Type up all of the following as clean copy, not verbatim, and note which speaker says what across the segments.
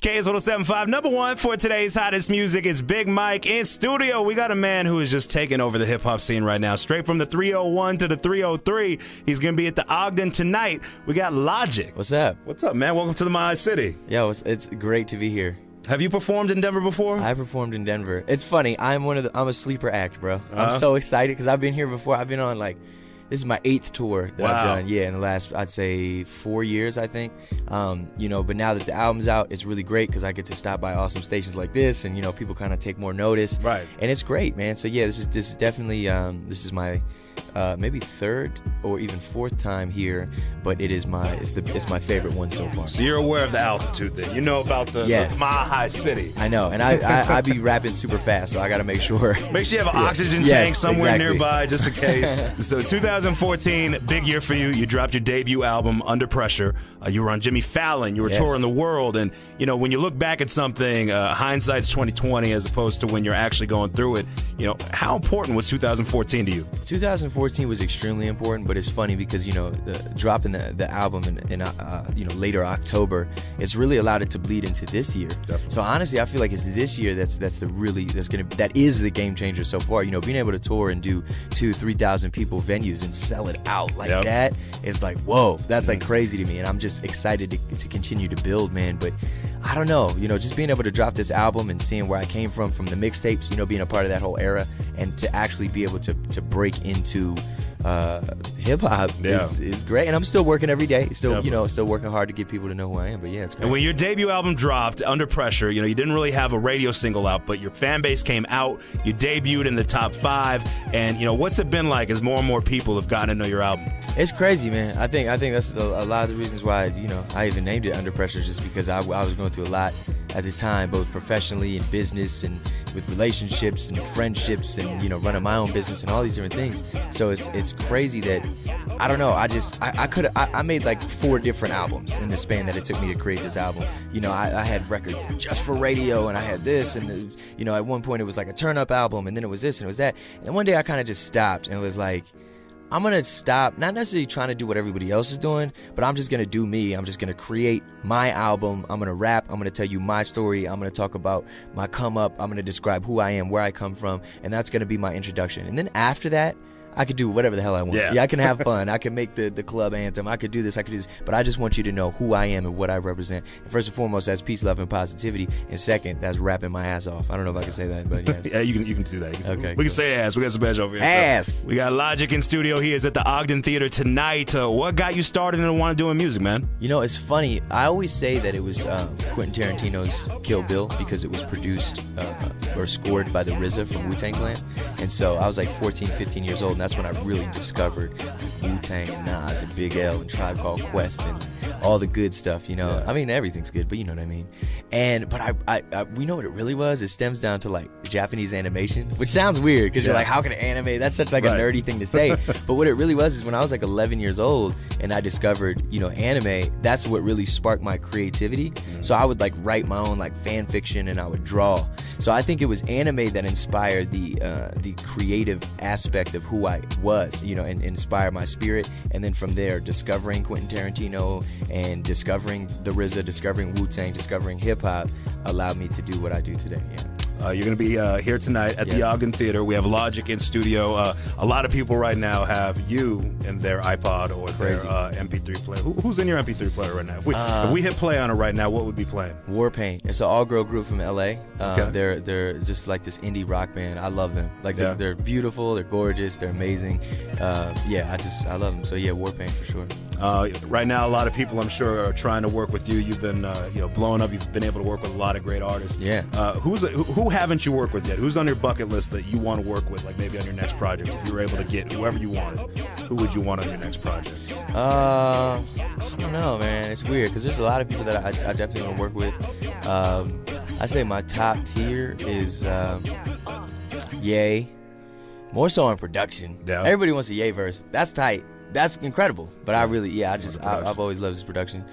Speaker 1: KS1075, number one for today's hottest music. It's Big Mike in studio. We got a man who is just taking over the hip-hop scene right now. Straight from the 301 to the 303. He's going to be at the Ogden tonight. We got Logic.
Speaker 2: What's up?
Speaker 1: What's up, man? Welcome to the My City.
Speaker 2: Yo, it's great to be here.
Speaker 1: Have you performed in Denver before?
Speaker 2: I performed in Denver. It's funny. I'm a sleeper act, bro. I'm so excited because I've been here before. I've been on this is my 8th tour that I've done. Yeah, in the last, I'd say 4 years, I think. But now that the album's out, it's really great because I get to stop by awesome stations like this, and people kind of take more notice.
Speaker 1: Right.
Speaker 2: And it's great, man. So yeah, this is definitely this is my maybe 3rd or even 4th time here, but it's my favorite one so far.
Speaker 1: So you're aware of the altitude then. You know about the Mile-High City.
Speaker 2: I know, and I be rapping super fast, so I got to make sure.
Speaker 1: Make sure you have an oxygen tank somewhere nearby just in case. So 2014, big year for you. You dropped your debut album, Under Pressure. You were on Jimmy Fallon. You were touring the world. And, when you look back at something, hindsight's 2020 as opposed to when you're actually going through it. How important was 2014 to you?
Speaker 2: 2014 was extremely important, but it's funny because dropping the album in later October, it's really allowed it to bleed into this year.
Speaker 1: Definitely.
Speaker 2: So honestly, I feel like it's this year that is the game changer so far. Being able to tour and do 2,000-3,000 people venues and sell it out like that is like, whoa, that's like crazy to me, and I'm just excited to continue to build, man. But I don't know, just being able to drop this album and seeing where I came from the mixtapes, being a part of that whole era, and to actually be able to break into hip-hop is great. And I'm still working every day, still working hard to get people to know who I am. But yeah, it's great.
Speaker 1: And when your debut album dropped, Under Pressure, you didn't really have a radio single out, but your fan base came out. You debuted in the top 5, and what's it been like as more and more people have gotten to know your album?
Speaker 2: It's crazy, man. I think that's a lot of the reasons why I even named it Under Pressure, just because I was going through a lot at the time, both professionally and business and with relationships and friendships and running my own business and all these different things. So it's crazy that I don't know. I made like 4 different albums in the span that it took me to create this album. I had records just for radio, and I had this, and at one point it was like a turn up album, and then it was this and it was that. And one day I kind of just stopped and was like, I'm going to stop, not necessarily trying to do what everybody else is doing, but I'm just going to do me. I'm just going to create my album. I'm going to rap. I'm going to tell you my story. I'm going to talk about my come up. I'm going to describe who I am, where I come from, and that's going to be my introduction. And then after that, I could do whatever the hell I want. Yeah, I can have fun. I can make the club anthem. I could do this. I could do this. But I just want you to know who I am and what I represent. And first and foremost, that's peace, love, and positivity. And second, that's rapping my ass off. I don't know if I can say that, but yes.
Speaker 1: Yeah, you can do that.
Speaker 2: Okay,
Speaker 1: we can say ass. We got some badge over here.
Speaker 2: Ass.
Speaker 1: So we got Logic in studio. He is at the Ogden Theater tonight. What got you started and want to do music, man?
Speaker 2: It's funny. I always say that it was Quentin Tarantino's Kill Bill because it was produced or scored by the RZA from Wu-Tang Clan. And so I was like 14, 15 years old, and that's when I really discovered Wu-Tang and Nas and Big L and Tribe Called Quest and all the good stuff, I mean, everything's good, but you know what I mean. But we know what it really was. It stems down to like Japanese animation, which sounds weird because you're like, how can it animate? That's such like a nerdy thing to say. But what it really was is when I was like 11 years old and I discovered, anime, that's what really sparked my creativity. So I would like write my own like fan fiction and I would draw. So I think it was anime that inspired the creative aspect of who I was, and inspired my spirit. And then from there, discovering Quentin Tarantino and discovering the RZA, discovering Wu-Tang, discovering hip-hop allowed me to do what I do today.
Speaker 1: You're going to be here tonight at the Ogden Theater. We have Logic in studio. A lot of people right now have you in their iPod or their MP3 player. Who's in your MP3 player right now? If we hit play on it right now, what would be playing?
Speaker 2: Warpaint. It's an all-girl group from L.A. They're just like this indie rock band. I love them. They're beautiful. They're gorgeous. They're amazing. I love them. So yeah, Warpaint for sure.
Speaker 1: Right now, a lot of people, I'm sure, are trying to work with you. You've been, blowing up. You've been able to work with a lot of great artists.
Speaker 2: Yeah.
Speaker 1: Who haven't you worked with yet? Who's on your bucket list that you want to work with, like maybe on your next project? If you were able to get whoever you wanted, who would you want on your next project?
Speaker 2: I don't know, man. It's weird because there's a lot of people that I definitely want to work with. I say my top tier is Ye. More so on production. Yeah. Everybody wants a Ye verse. That's tight. That's incredible. But I really, I've always loved his production.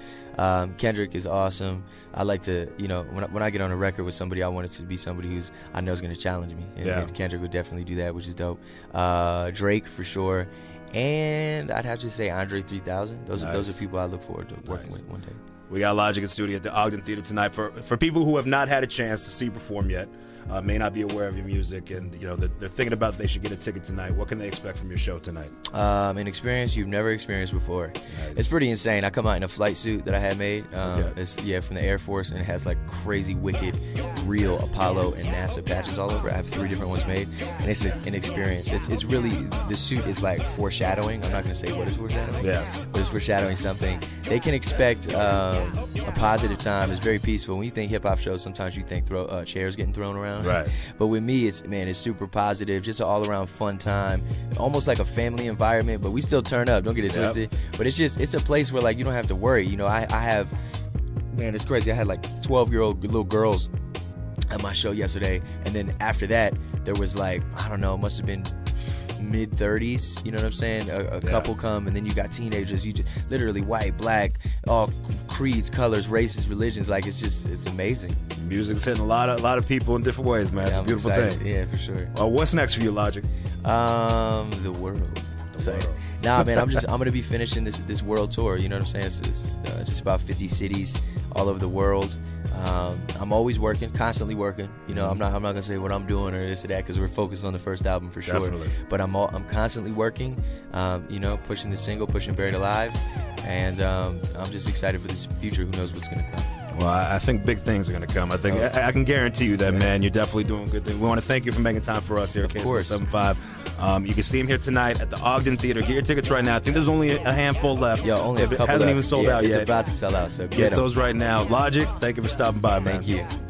Speaker 2: Kendrick is awesome. I like to, when I get on a record with somebody, I want it to be somebody who's I know is going to challenge me. And Kendrick would definitely do that, which is dope. Drake for sure. And I'd have to say Andre 3000. Those are people I look forward to working with one day.
Speaker 1: We got Logic in studio at the Ogden Theater tonight. For people who have not had a chance to see you perform yet, may not be aware of your music, and they're thinking about if they should get a ticket tonight. What can they expect from your show tonight?
Speaker 2: An experience you've never experienced before. Nice. It's pretty insane. I come out in a flight suit that I had made. It's from the Air Force, and it has like crazy, wicked, real Apollo and NASA patches all over. I have 3 different ones made, and it's an experience. It's really, the suit is like foreshadowing. I'm not going to say what is foreshadowing, but it's foreshadowing something. They can expect a positive time. It's very peaceful. When you think hip-hop shows, sometimes you think chairs getting thrown around.
Speaker 1: Right.
Speaker 2: But with me, it's super positive, just an all-around fun time, almost like a family environment, but we still turn up, don't get it twisted. But it's a place where like you don't have to worry. I have, man, it's crazy. I had like 12-year-old little girls at my show yesterday, and then after that, there was like, I don't know, it must have been mid-30s, you know what I'm saying? A couple come, and then you got teenagers, you just literally white, black, all creeds, colors, races, religions. Like it's amazing.
Speaker 1: Music's hitting a lot of people in different ways, man. It's a beautiful thing.
Speaker 2: Yeah, for sure.
Speaker 1: What's next for you, Logic?
Speaker 2: The world. Nah, man, I'm gonna be finishing this world tour. You know what I'm saying? It's just about 50 cities all over the world. I'm always working, constantly working. I'm not gonna say what I'm doing or this or that, because we're focused on the first album for sure.
Speaker 1: Definitely.
Speaker 2: But I'm constantly working. Pushing the single, pushing Buried Alive, and I'm just excited for this future. Who knows what's gonna come?
Speaker 1: Well, I think big things are going to come. I think I can guarantee you that, man. You're definitely doing good things. We want to thank you for making time for us here at KS75. You can see him here tonight at the Ogden Theater. Get your tickets right now. I think there's only a handful left.
Speaker 2: Only a couple
Speaker 1: left. It hasn't even sold out yet.
Speaker 2: It's about to sell out, so
Speaker 1: get those right now. Logic, thank you for stopping by, man.
Speaker 2: Thank you.